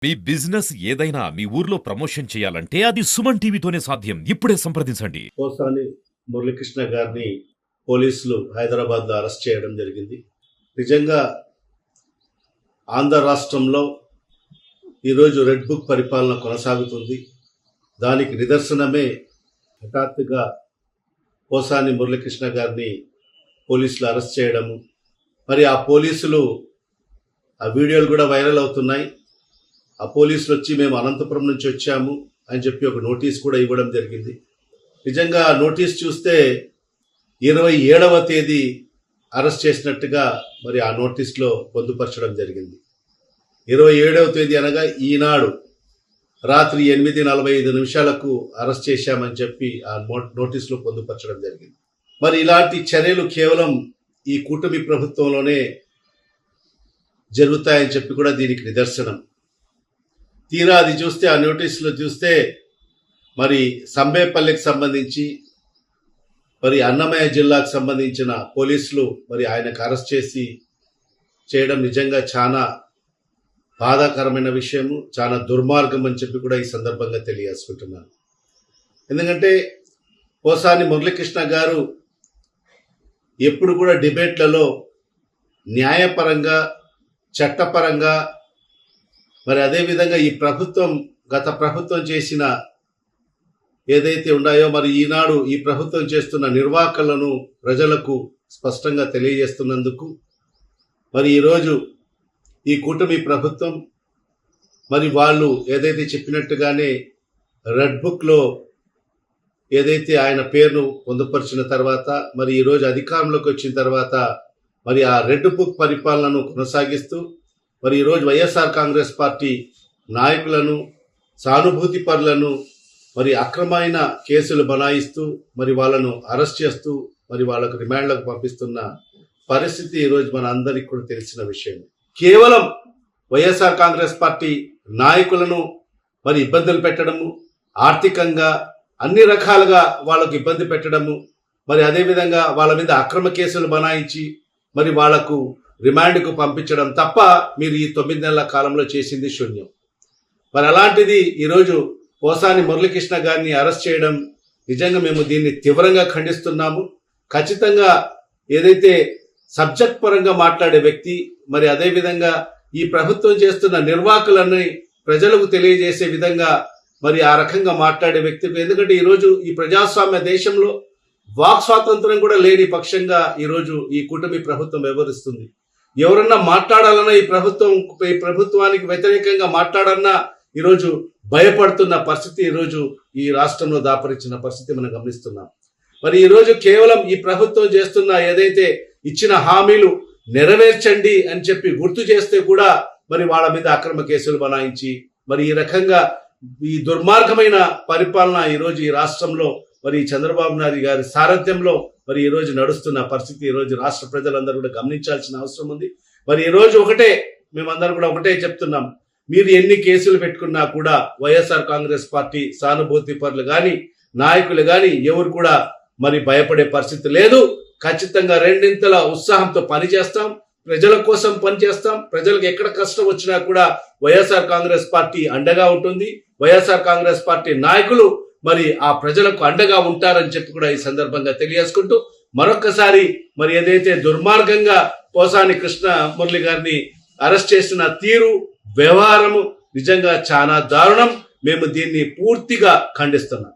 మీ business ఏదైనా మీ ఊర్లో promotion చేయాలంటే అది సుమన్ టీవీతోనే సాధ్యం. ఇప్పుడే సంప్రదించండి. పోసాని మురళీకృష్ణ గారిని పోలీసులు హైదరాబాద్లో అరెస్ట్ చేయడం జరిగింది. నిజంగా ఆంధ్ర రాష్ట్రంలో ఈరోజు రెడ్ బుక్ పరిపాలన కొనసాగుతుంది. దానికి నిదర్శనమే హఠాత్తుగా పోసాని మురళీకృష్ణ గారిని పోలీసులు అరెస్ట్ చేయడము. మరి ఆ పోలీసులు ఆ వీడియోలు కూడా వైరల్ అవుతున్నాయి. ఆ పోలీసులు వచ్చి మేము అనంతపురం నుంచి వచ్చాము అని చెప్పి ఒక నోటీస్ కూడా ఇవ్వడం జరిగింది. నిజంగా ఆ నోటీస్ చూస్తే 27వ తేదీ అరెస్ట్ చేసినట్టుగా మరి ఆ నోటీస్లో పొందుపరచడం జరిగింది. 27వ తేదీ అనగా ఈనాడు రాత్రి 8:45 అరెస్ట్ చేశామని చెప్పి ఆ నోటీసులో పొందుపరచడం జరిగింది. మరి ఇలాంటి చర్యలు కేవలం ఈ కూటమి ప్రభుత్వంలోనే జరుగుతాయని చెప్పి కూడా దీనికి నిదర్శనం. తీరా అది చూస్తే ఆ నోటీసులో చూస్తే మరి సంబేపల్లికి సంబంధించి మరి అన్నమయ్య జిల్లాకు సంబంధించిన పోలీసులు మరి ఆయనకు అరెస్ట్ చేయడం నిజంగా చాలా బాధాకరమైన విషయము, చాలా దుర్మార్గం అని చెప్పి కూడా ఈ సందర్భంగా తెలియజేసుకుంటున్నాను. ఎందుకంటే పోసాని మురళీకృష్ణ గారు ఎప్పుడు కూడా డిబేట్లలో న్యాయపరంగా, చట్టపరంగా, మరి అదేవిధంగా ఈ ప్రభుత్వం గత ప్రభుత్వం చేసిన ఏదైతే ఉన్నాయో మరి ఈనాడు ఈ ప్రభుత్వం చేస్తున్న నిర్వాహకులను ప్రజలకు స్పష్టంగా తెలియజేస్తున్నందుకు మరి ఈరోజు ఈ కూటమి ప్రభుత్వం మరి వాళ్ళు ఏదైతే చెప్పినట్టుగానే రెడ్ బుక్లో ఏదైతే ఆయన పేరును పొందుపరిచిన తర్వాత మరి ఈరోజు అధికారంలోకి వచ్చిన తర్వాత మరి ఆ రెడ్ బుక్ పరిపాలనను కొనసాగిస్తూ మరి ఈరోజు వైఎస్ఆర్ కాంగ్రెస్ పార్టీ నాయకులను, సానుభూతి పరులను మరి అక్రమైన కేసులు బనాయిస్తూ మరి వాళ్ళను అరెస్ట్ చేస్తూ మరి వాళ్ళకు రిమాండ్లకు పంపిస్తున్న పరిస్థితి ఈరోజు మన అందరికీ కూడా తెలిసిన విషయం. కేవలం వైఎస్ఆర్ కాంగ్రెస్ పార్టీ నాయకులను మరి ఇబ్బందులు పెట్టడము, ఆర్థికంగా అన్ని రకాలుగా వాళ్ళకు ఇబ్బంది పెట్టడము, మరి అదేవిధంగా వాళ్ళ మీద అక్రమ కేసులు బనాయించి మరి వాళ్లకు రిమాండ్కు పంపించడం తప్ప మీరు ఈ 9 నెలల కాలంలో చేసింది శూన్యం. మరి అలాంటిది ఈరోజు పోసాని మురళీకృష్ణ గారిని అరెస్ట్ చేయడం నిజంగా మేము దీన్ని తీవ్రంగా ఖండిస్తున్నాము. ఖచ్చితంగా ఏదైతే సబ్జెక్ట్ పరంగా మాట్లాడే వ్యక్తి మరి అదేవిధంగా ఈ ప్రభుత్వం చేస్తున్న నిర్వాహకులని ప్రజలకు తెలియజేసే విధంగా మరి ఆ రకంగా మాట్లాడే వ్యక్తి. ఎందుకంటే ఈరోజు ఈ ప్రజాస్వామ్య దేశంలో వాక్ స్వాతంత్రం కూడా లేని పక్షంగా ఈరోజు ఈ కూటమి ప్రభుత్వం వ్యవహరిస్తుంది. ఎవరన్నా మాట్లాడాలన్నా ఈ ప్రభుత్వానికి వ్యతిరేకంగా మాట్లాడన్నా ఈరోజు భయపడుతున్న పరిస్థితి ఈరోజు ఈ రాష్ట్రంలో దాపరించిన పరిస్థితి మనం గమనిస్తున్నాం. మరి ఈరోజు కేవలం ఈ ప్రభుత్వం చేస్తున్న ఏదైతే ఇచ్చిన హామీలు నెరవేర్చండి అని చెప్పి గుర్తు చేస్తే కూడా మరి వాళ్ళ మీద అక్రమ కేసులు బనాయించి మరి ఈ రకంగా ఈ దుర్మార్గమైన పరిపాలన ఈరోజు ఈ రాష్ట్రంలో మరి చంద్రబాబు నాయుడు గారి సారథ్యంలో మరి ఈరోజు నడుస్తున్న పరిస్థితి ఈరోజు రాష్ట్ర ప్రజలందరూ కూడా గమనించాల్సిన అవసరం ఉంది. మరి ఈరోజు మేమందరం కూడా ఒకటే చెప్తున్నాం, మీరు ఎన్ని కేసులు పెట్టుకున్నా కూడా వైఎస్ఆర్ కాంగ్రెస్ పార్టీ సానుభూతి పరులు కానీ నాయకులు కానీ ఎవరు కూడా మరి భయపడే పరిస్థితి లేదు. ఖచ్చితంగా రెండింతల ఉత్సాహంతో పనిచేస్తాం, ప్రజల కోసం పనిచేస్తాం. ప్రజలకు ఎక్కడ కష్టం వచ్చినా కూడా వైఎస్ఆర్ కాంగ్రెస్ పార్టీ అండగా ఉంటుంది. వైఎస్ఆర్ కాంగ్రెస్ పార్టీ నాయకులు మరి ఆ ప్రజలకు అండగా ఉంటారని చెప్పి కూడా ఈ సందర్భంగా తెలియజేసుకుంటూ మరొక్కసారి మరి ఏదైతే దుర్మార్గంగా పోసాని కృష్ణ మురళి గారిని అరెస్ట్ చేసిన తీరు, వ్యవహారము నిజంగా చాలా దారుణం. మేము దీన్ని పూర్తిగా ఖండిస్తున్నాం.